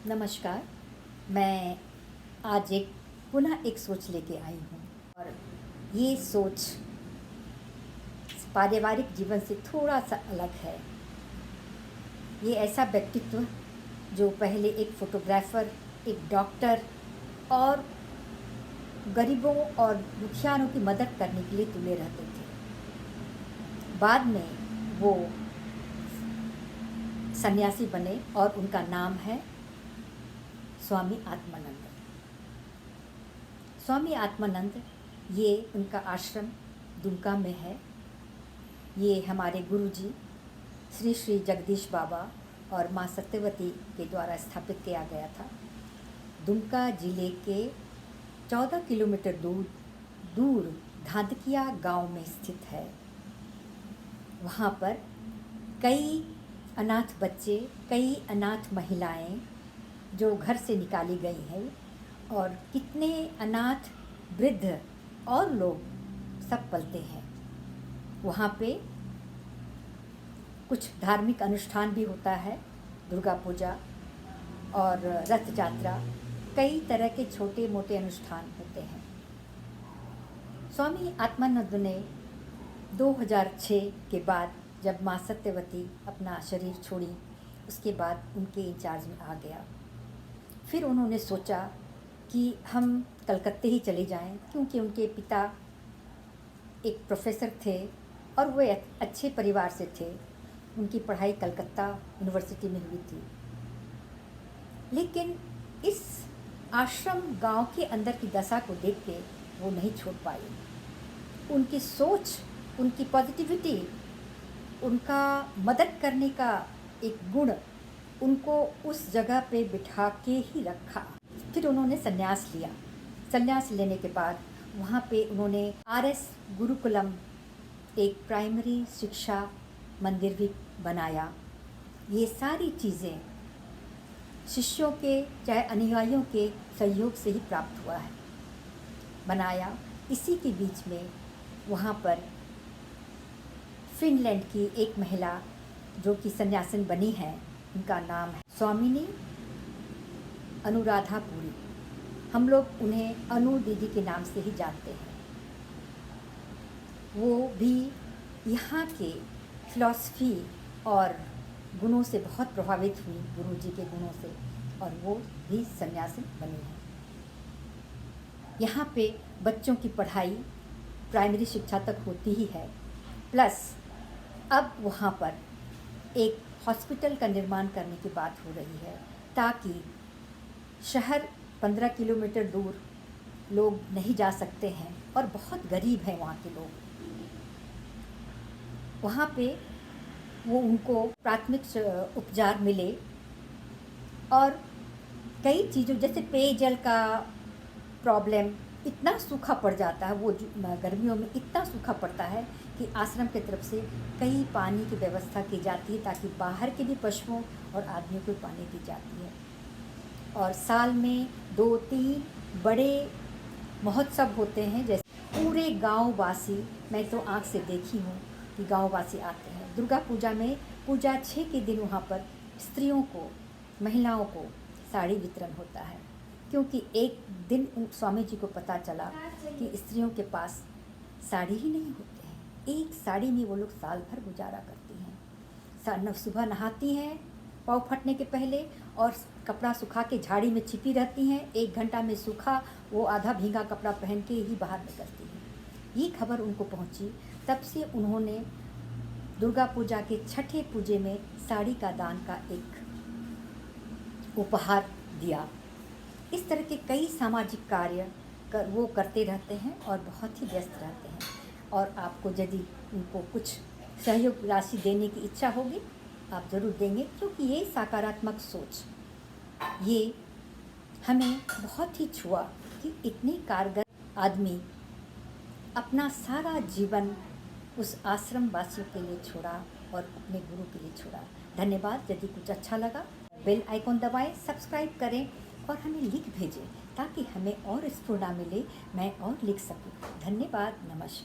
नमस्कार। मैं आज पुनः एक सोच लेके आई हूँ और ये सोच पारिवारिक जीवन से थोड़ा सा अलग है। ये ऐसा व्यक्तित्व जो पहले एक फोटोग्राफ़र, एक डॉक्टर और गरीबों और दुखियारों की मदद करने के लिए तुले रहते थे। बाद में वो सन्यासी बने और उनका नाम है स्वामी आत्मानंद। स्वामी आत्मानंद, ये उनका आश्रम दुमका में है। ये हमारे गुरुजी श्री श्री जगदीश बाबा और माँ सत्यवती के द्वारा स्थापित किया गया था। दुमका जिले के 14 किलोमीटर दूर धांधकिया गांव में स्थित है। वहाँ पर कई अनाथ बच्चे, कई अनाथ महिलाएं जो घर से निकाली गई हैं और कितने अनाथ वृद्ध और लोग सब पलते हैं। वहाँ पे कुछ धार्मिक अनुष्ठान भी होता है, दुर्गा पूजा और रथ यात्रा, कई तरह के छोटे मोटे अनुष्ठान होते हैं। स्वामी आत्मानंद ने 2006 के बाद जब माँ सत्यवती अपना शरीर छोड़ी, उसके बाद उनके इंचार्ज में आ गया। फिर उन्होंने सोचा कि हम कलकत्ते ही चले जाएं, क्योंकि उनके पिता एक प्रोफेसर थे और वे अच्छे परिवार से थे। उनकी पढ़ाई कलकत्ता यूनिवर्सिटी में हुई थी। लेकिन इस आश्रम गांव के अंदर की दशा को देख के वो नहीं छोड़ पाई। उनकी सोच, उनकी पॉजिटिविटी, उनका मदद करने का एक गुण उनको उस जगह पे बिठा के ही रखा। फिर उन्होंने संन्यास लिया। संन्यास लेने के बाद वहाँ पे उन्होंने आरएस गुरुकुलम, एक प्राइमरी शिक्षा मंदिर भी बनाया। ये सारी चीज़ें शिष्यों के, चाहे अनुयायियों के सहयोग से ही प्राप्त हुआ है, बनाया। इसी के बीच में वहाँ पर फिनलैंड की एक महिला जो कि सन्यासिन बनी है, उनका नाम है स्वामिनी अनुराधा पुरी। हम लोग उन्हें अनु दीदी के नाम से ही जानते हैं। वो भी यहाँ के फिलॉसफी और गुणों से बहुत प्रभावित हुई, गुरुजी के गुणों से, और वो भी सन्यासी बनी है। यहाँ पे बच्चों की पढ़ाई प्राइमरी शिक्षा तक होती ही है, प्लस अब वहाँ पर एक हॉस्पिटल का निर्माण करने की बात हो रही है, ताकि शहर 15 किलोमीटर दूर लोग नहीं जा सकते हैं और बहुत गरीब हैं वहाँ के लोग। वहाँ पे वो उनको प्राथमिक उपचार मिले और कई चीज़ों जैसे पेयजल का प्रॉब्लम, इतना सूखा पड़ जाता है, वो गर्मियों में इतना सूखा पड़ता है कि आश्रम की तरफ से कई पानी की व्यवस्था की जाती है, ताकि बाहर के भी पशुओं और आदमियों को पानी दी जाती है। और साल में 2-3 बड़े महोत्सव होते हैं, जैसे पूरे गाँव वासी, मैं तो आँख से देखी हूँ कि गाँव वासी आते हैं। दुर्गा पूजा में पूजा 6 के दिन वहाँ पर स्त्रियों को, महिलाओं को साड़ी वितरण होता है, क्योंकि एक दिन स्वामी जी को पता चला कि स्त्रियों के पास साड़ी ही नहीं होते हैं। एक साड़ी में वो लोग साल भर गुजारा करती हैं। सुबह नहाती हैं पाँव फटने के पहले और कपड़ा सुखा के झाड़ी में छिपी रहती हैं। 1 घंटा में सूखा वो आधा भीगा कपड़ा पहन के ही बाहर निकलती हैं। ये खबर उनको पहुंची, तब से उन्होंने दुर्गा पूजा के छठे पूजे में साड़ी का दान का एक उपहार दिया। इस तरह के कई सामाजिक कार्य वो करते रहते हैं और बहुत ही व्यस्त रहते हैं। और आपको यदि उनको कुछ सहयोग राशि देने की इच्छा होगी, आप ज़रूर देंगे, क्योंकि ये सकारात्मक सोच ये हमें बहुत ही छुआ कि इतनी कारगर आदमी अपना सारा जीवन उस आश्रम वासियों के लिए छोड़ा और अपने गुरु के लिए छोड़ा। धन्यवाद। यदि कुछ अच्छा लगा, बेल आइकॉन दबाएं, सब्सक्राइब करें और हमें लिख भेजें, ताकि हमें और स्फूर्णा मिले, मैं और लिख सकूं। धन्यवाद। नमस्कार।